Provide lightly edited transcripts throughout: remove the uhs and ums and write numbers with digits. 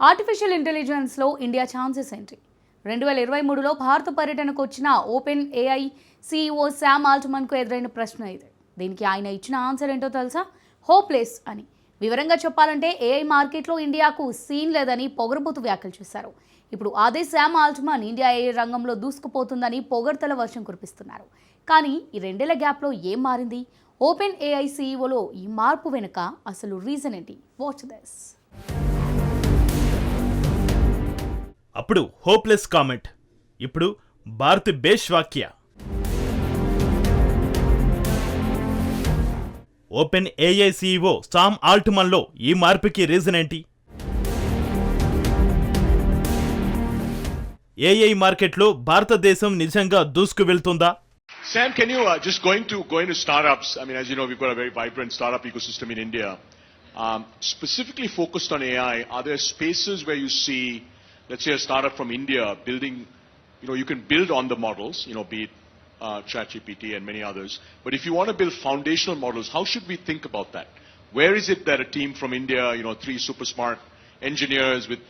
Artificial ఇంటెలిజెన్స్లో India chances ఏంటి? 2023లో భారత పర్యటనకు వచ్చిన ఓపెన్ ఏఐ సీఈఓ శామ్ ఆల్ట్మన్కు ఎదురైన ప్రశ్న ఇది. దీనికి ఆయన ఇచ్చిన ఆన్సర్ ఏంటో తెలుసా? హోప్లెస్ అని. వివరంగా చెప్పాలంటే ఏఐ మార్కెట్లో ఇండియాకు సీన్ లేదని పొగరుబోతు వ్యాఖ్యలు చేశారు. ఇప్పుడు అదే శామ్ ఆల్ట్మన్ ఇండియా ఏఐ రంగంలో దూసుకుపోతుందని పొగడ్తల వర్షం కురిపిస్తున్నారు. కానీ ఈ రెండేళ్ల గ్యాప్లో ఏం మారింది? ఓపెన్ ఏఐ సీఈఓలో ఈ మార్పు వెనుక అసలు రీజన్ ఏంటి? Watch this. అప్పుడు హోప్లెస్ కామెంట్, ఇప్పుడు భారత్ బేష్ వాక్య. ఓపెన్ ఏఐ సీఈఓ సామ్ ఆల్ట్మన్లో ఈ మార్పుకి రీజన్ ఏంటి? ఏఐ మార్కెట్లో భారతదేశం నిజంగా దూసుకు వెళ్తుందా? Sam, can you just going to startups? I mean, as you know, we've got a very vibrant startup ecosystem in India. Specifically focused on AI, are there spaces where you see, let's say, a startup from India building, you can build on the models, be it ChatGPT and many others. But if you want to build foundational models, how should we think about that? Where is it that a team from India, 3 super smart engineers with,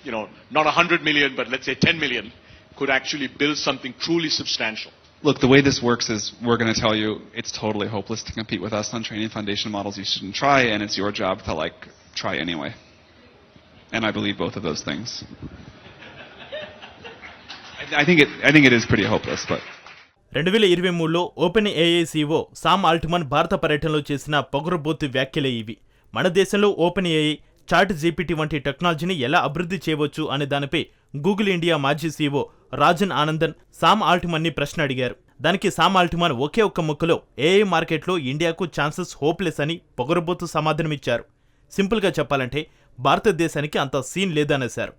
not 100 million, but let's say 10 million, could actually build something truly substantial? Look, the way this works is we're going to tell you it's totally hopeless to compete with us on training foundation models. You shouldn't try, and it's your job to try anyway. And I believe both of those things. I think it is pretty hopeless, but 2023లో open AI CEO Sam Altman భారత పర్యటనలో చేసిన పొగరుబోతు వ్యాఖ్యలే ఇవి. మన దేశంలో open AI, chat GPT వంటి టెక్నాలజీని ఎలా అభివృద్ధి చేయవచ్చు అనే దానిపై గూగుల్ ఇండియా మాజీ సీఈఓ రాజన్ ఆనందన్ సామ్ ఆల్ట్మన్ని ప్రశ్న అడిగారు. దానికి సామ్ ఆల్ట్మన్ ఒకే ఒక్క ముక్కలో ఏఐ మార్కెట్లో ఇండియాకు ఛాన్సెస్ హోప్లెస్ అని పొగరుబోతు సమాధానమిచ్చారు. సింపుల్గా చెప్పాలంటే భారతదేశానికి అంత సీన్ లేదనేశారు.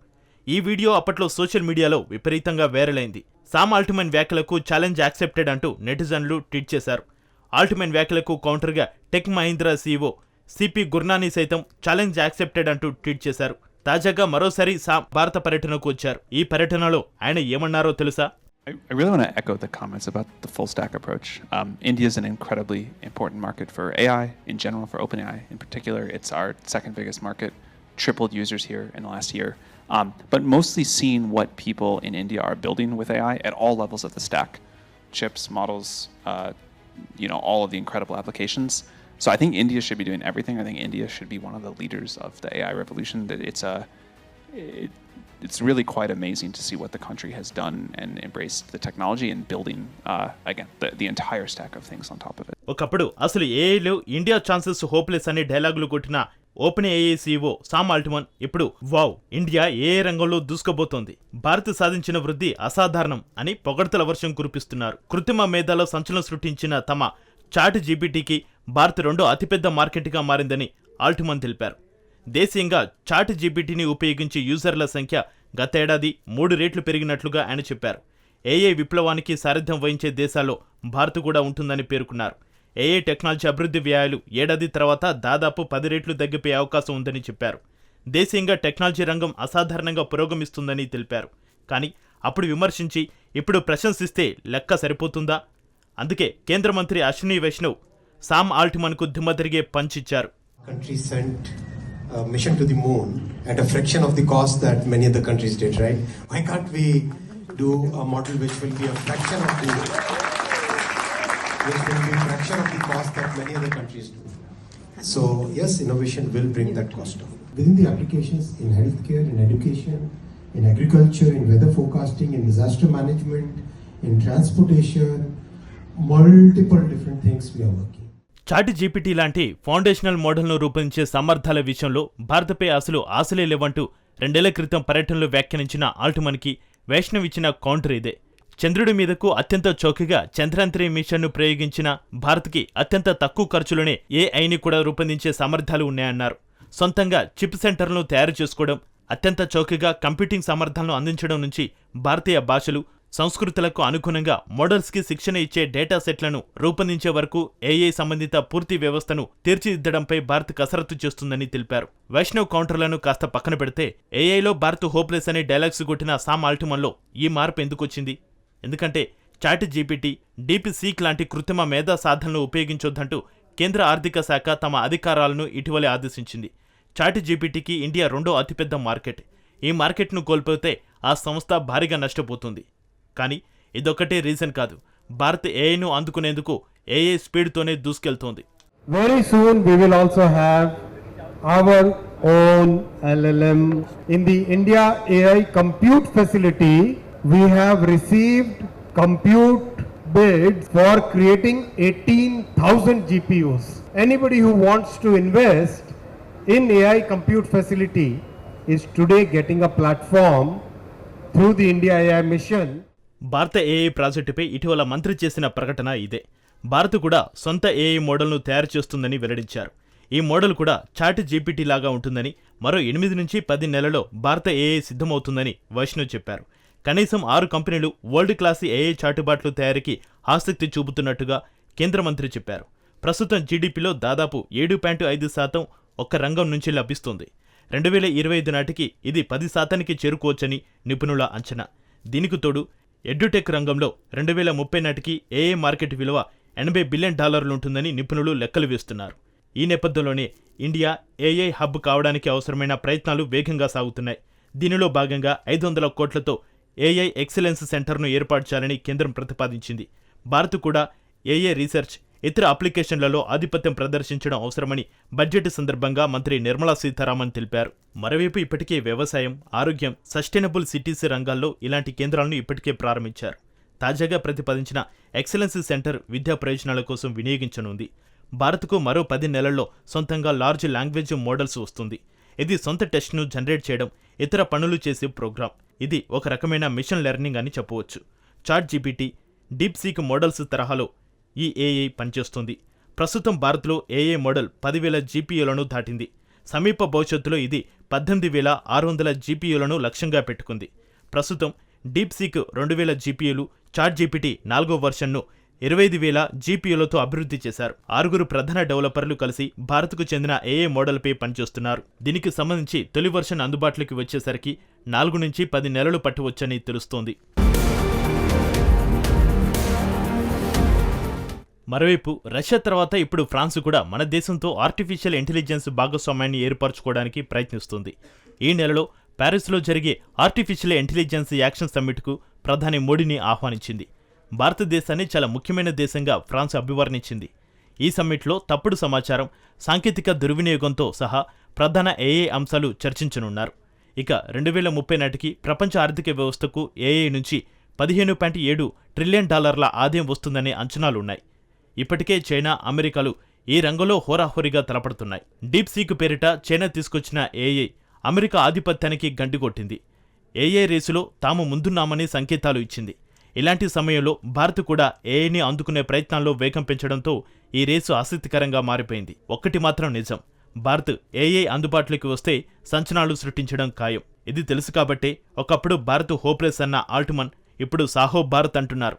ఈ వీడియో అప్పట్లో సోషల్ మీడియాలో విపరీతంగా వైరల్ అయింది. సామ్ ఆల్ట్మన్ వ్యాఖ్యలకు ఛాలెంజ్ యాక్సెప్టెడ్ అంటూ నెటిజన్లు ట్వీట్ చేశారు. ఆల్ట్మన్ వ్యాఖ్యలకు కౌంటర్గా Tech Mahindra CEO CP Gurnani సైతం ఛాలెంజ్ యాక్సెప్టెడ్ అంటూ ట్వీట్ చేశారు. తాజాగా మరోసారి సామ్ భారత పర్యటనకు వచ్చారు. ఈ పర్యటనలో ఆయన ఏమన్నారో తెలుసా? I really want to echo the comments about the full stack approach. India is an incredibly important market for AI in general, for OpenAI in particular. It's our second biggest market, tripled users here in the last year. But mostly seeing what people in India are building with AI at all levels of the stack, chips, models, all of the incredible applications. So I think India should be doing everything. I think India should be one of the leaders of the AI revolution. It's really quite amazing to see what the country has done and embraced the technology and building, again, the entire stack of things on top of it. ఒకప్పుడు అసలు ఏఐలో India chances hopeless అనే డైలాగులు కొట్టిన Open AI CEO Sam Altman ఇప్పుడు wow, India AI రంగంలో దూసుకుపోతోంది, భారత్ సాధించిన వృద్ధి అసాధారణం అని పొగడ్తల వర్షం కురిపిస్తున్నారు. కృత్రిమ మేధాలో సంచలనం సృష్టించిన తమ చాట్ జీపీటీకి భారత్ రెండో అతిపెద్ద మార్కెట్గా మారిందని ఆల్ట్మన్ తెలిపారు. దేశీయంగా చాట్ జీపీటీని ఉపయోగించే యూజర్ల సంఖ్య గత ఏడాది 3 రెట్లు పెరిగినట్లుగా ఆయన చెప్పారు. ఏఐ విప్లవానికి సారథ్యం వహించే దేశాల్లో భారత్ కూడా ఉంటుందని పేర్కొన్నారు. ఏఐ టెక్నాలజీ అభివృద్ధి వ్యయాలు ఏడాది తర్వాత దాదాపు 10 రెట్లు తగ్గిపోయే అవకాశం ఉందని చెప్పారు. దేశీయంగా టెక్నాలజీ రంగం అసాధారణంగా పురోగమిస్తుందని తెలిపారు. కానీ అప్పుడు విమర్శించి ఇప్పుడు ప్రశంసిస్తే లెక్క సరిపోతుందా? అందుకే కేంద్ర మంత్రి అశ్విని వైష్ణవ్ సామ్ ఆల్ట్మన్కు దిమ్మ తిరిగే పంచ్ ఇచ్చారు. Country sent a mission to the moon at a fraction of the cost that many other countries did, right? Why can't we do a model which will be a fraction of the cost that many other countries do? So yes, innovation will bring that cost down. Within the applications in healthcare, in education, in agriculture, in weather forecasting, in disaster management, in transportation, multiple different things we are working. ChatGPT లాంటి foundational మోడల్ను రూపొందించే సామర్థ్యాల విషయంలో భారత్పై అసలు ఆశలే లేవంటూ 2 ఏళ్ల క్రితం పర్యటనలో వ్యాఖ్యానించిన ఆల్ట్మన్కి వైష్ణవ్ ఇచ్చిన కౌంటర్ ఇదే. చంద్రుడి మీదకు అత్యంత చౌకగా చంద్రయాన్-3 మిషన్ను ప్రయోగించిన భారత్కి అత్యంత తక్కువ ఖర్చులోనే ఏఐని కూడా రూపొందించే సామర్థ్యాలు ఉన్నాయన్నారు. సొంతంగా చిప్ సెంటర్లను తయారు చేసుకోవడం, అత్యంత చౌకగా కంప్యూటింగ్ సామర్థ్యాలను అందించడం నుంచి భారతీయ భాషలు, సంస్కృతులకు అనుగుణంగా మోడల్స్కి శిక్షణ ఇచ్చే డేటా సెట్లను రూపొందించే వరకు ఏఐ సంబంధిత పూర్తి వ్యవస్థను తీర్చిదిద్దడంపై భారత్ కసరత్తు చేస్తుందని తెలిపారు. వైష్ణవ్ కౌంటర్లను కాస్త పక్కన పెడితే ఏఐలో భారత్ హోప్లెస్ అనే డైలాగ్స్ కొట్టిన సామ్ ఆల్ట్మన్లో ఈ మార్పు ఎందుకొచ్చింది? ఎందుకంటే చాట్ జీపీటీ, డీప్ సీక్ లాంటి కృత్రిమ మేధా సాధనలు ఉపయోగించొద్దంటూ కేంద్ర ఆర్థిక శాఖ తమ అధికారాలను ఇటీవలే ఆదేశించింది. చాట్ జీపీటీకి ఇండియా రెండో అతిపెద్ద మార్కెట్. ఈ మార్కెట్ను కోల్పోతే ఆ సంస్థ భారీగా నష్టపోతుంది. కానీ ఇదొక్కటే రీజన్ కాదు, భారత్ ఏఐను అందుకునేందుకు ఏఐ స్పీడ్తోనే దూసుకెళ్తోంది. Very soon we will also have our own LLM. In the India AI compute facility, we have received compute bids for creating 18,000 GPUs. Anybody who wants to invest in AI compute facility is today getting a platform through the India AI mission. భారత AI ప్రాజెక్టుపై ఇటీవల మంత్రి చేసిన ప్రకటన ఇదే. భారత్ కూడా సొంత AI మోడల్ను తయారు చేస్తుందని వెల్లడించారు. ఈ మోడల్ కూడా చాట్ జీపీటీ లాగా ఉంటుందని, మరో 8 నుంచి 10 నెలల్లో భారత ఏఐ సిద్ధమవుతుందని వైష్ణవ్ చెప్పారు. కనీసం 6 కంపెనీలు వరల్డ్ క్లాస్ ఏఐ చాటుబాట్లు తయారీకి ఆసక్తి చూపుతున్నట్టుగా కేంద్ర మంత్రి చెప్పారు. ప్రస్తుతం జీడీపీలో దాదాపు 7.5% ఒక్క రంగం నుంచి లభిస్తుంది. 2025 నాటికి ఇది 10%కి చేరుకోవచ్చని నిపుణుల అంచనా. దీనికి తోడు ఎడ్యుటెక్ రంగంలో 2030 నాటికి ఏఐ మార్కెట్ విలువ $80 బిలియన్ ఉంటుందని నిపుణులు లెక్కలు వేస్తున్నారు. ఈ నేపథ్యంలోనే ఇండియా ఏఐ హబ్ కావడానికి అవసరమైన ప్రయత్నాలు వేగంగా సాగుతున్నాయి. దీనిలో భాగంగా 500 కోట్లతో ఏఐ ఎక్సలెన్స్ సెంటర్ను ఏర్పాటు చేయాలని కేంద్రం ప్రతిపాదించింది. భారత్ కూడా ఏఐ రీసెర్చ్, ఇతర అప్లికేషన్లలో ఆధిపత్యం ప్రదర్శించడం అవసరమని బడ్జెట్ సందర్భంగా మంత్రి నిర్మలా సీతారామన్ తెలిపారు. మరోవైపు ఇప్పటికే వ్యవసాయం, ఆరోగ్యం, సస్టైనబుల్ సిటీస్ రంగాల్లో ఇలాంటి కేంద్రాలను ఇప్పటికే ప్రారంభించారు. తాజాగా ప్రతిపాదించిన ఎక్సలెన్స్ సెంటర్ విద్యా ప్రయోజనాల కోసం వినియోగించనుంది. భారత్కు మరో 10 నెలల్లో సొంతంగా లార్జ్ లాంగ్వేజ్ మోడల్స్ వస్తుంది. ఇది సొంత టెస్ట్ను జనరేట్ చేయడం, ఇతర పనులు చేసే ప్రోగ్రామ్. ఇది ఒక రకమైన మిషన్ లెర్నింగ్ అని చెప్పవచ్చు. ChatGPT, DeepSeek models తరహాలో ఈ ఏఐ పనిచేస్తుంది. ప్రస్తుతం భారత్లో ఏఐ మోడల్ 10,000 జీపీయూలను దాటింది. సమీప భవిష్యత్తులో ఇది 18,600 జీపీయూలను లక్ష్యంగా పెట్టుకుంది. ప్రస్తుతం డీప్ సీక్ 2,000 జీపీయూలు, చాట్ జీపీటీ 4వ వర్షన్ను 25,000 జీపీయూలతో అభివృద్ధి చేశారు. 6 ప్రధాన డెవలపర్లు కలిసి భారత్కు చెందిన ఏఐ మోడల్పై పనిచేస్తున్నారు. దీనికి సంబంధించి తొలి వర్షన్ అందుబాటులోకి వచ్చేసరికి 4 నుంచి 10 నెలలు పట్టవచ్చని తెలుస్తోంది. మరోవైపు రష్యా తర్వాత ఇప్పుడు ఫ్రాన్స్ కూడా మన దేశంతో ఆర్టిఫిషియల్ ఇంటెలిజెన్స్ భాగస్వామ్యాన్ని ఏర్పరచుకోవడానికి ప్రయత్నిస్తుంది. ఈ నెలలో ప్యారిస్లో జరిగే ఆర్టిఫిషియల్ ఇంటెలిజెన్స్ యాక్షన్ సమ్మిట్కు ప్రధాని మోడీని ఆహ్వానించింది. భారతదేశాన్ని చాలా ముఖ్యమైన దేశంగా ఫ్రాన్స్ అభివర్ణించింది. ఈ సమ్మిట్లో తప్పుడు సమాచారం, సాంకేతిక దుర్వినియోగంతో సహా ప్రధాన ఏఐ అంశాలు చర్చించనున్నారు. ఇక 2030 నాటికి ప్రపంచ ఆర్థిక వ్యవస్థకు ఏఐ నుంచి $15.7 ట్రిలియన్ ఆదాయం వస్తుందనే అంచనాలున్నాయి. ఇప్పటికే చైనా, అమెరికాలు ఈ రంగంలో హోరాహోరీగా తలపడుతున్నాయి. డీప్ సీక్ పేరిట చైనా తీసుకొచ్చిన ఏఐ అమెరికా ఆధిపత్యానికి గండికొట్టింది. ఏఐ రేసులో తాము ముందున్నామని సంకేతాలు ఇచ్చింది. ఇలాంటి సమయంలో భారత్ కూడా ఏఐని అందుకునే ప్రయత్నాల్లో వేగం పెంచడంతో ఈ రేసు ఆసక్తికరంగా మారిపోయింది. ఒక్కటి మాత్రం నిజం, భారత్ ఏఐ అందుబాటులోకి వస్తే సంచలనాలు సృష్టించడం ఖాయం. ఇది తెలుసు కాబట్టే ఒకప్పుడు భారత్ హోప్లెస్ అన్న ఆల్ట్మన్ ఇప్పుడు సాహో భారత్ అంటున్నారు.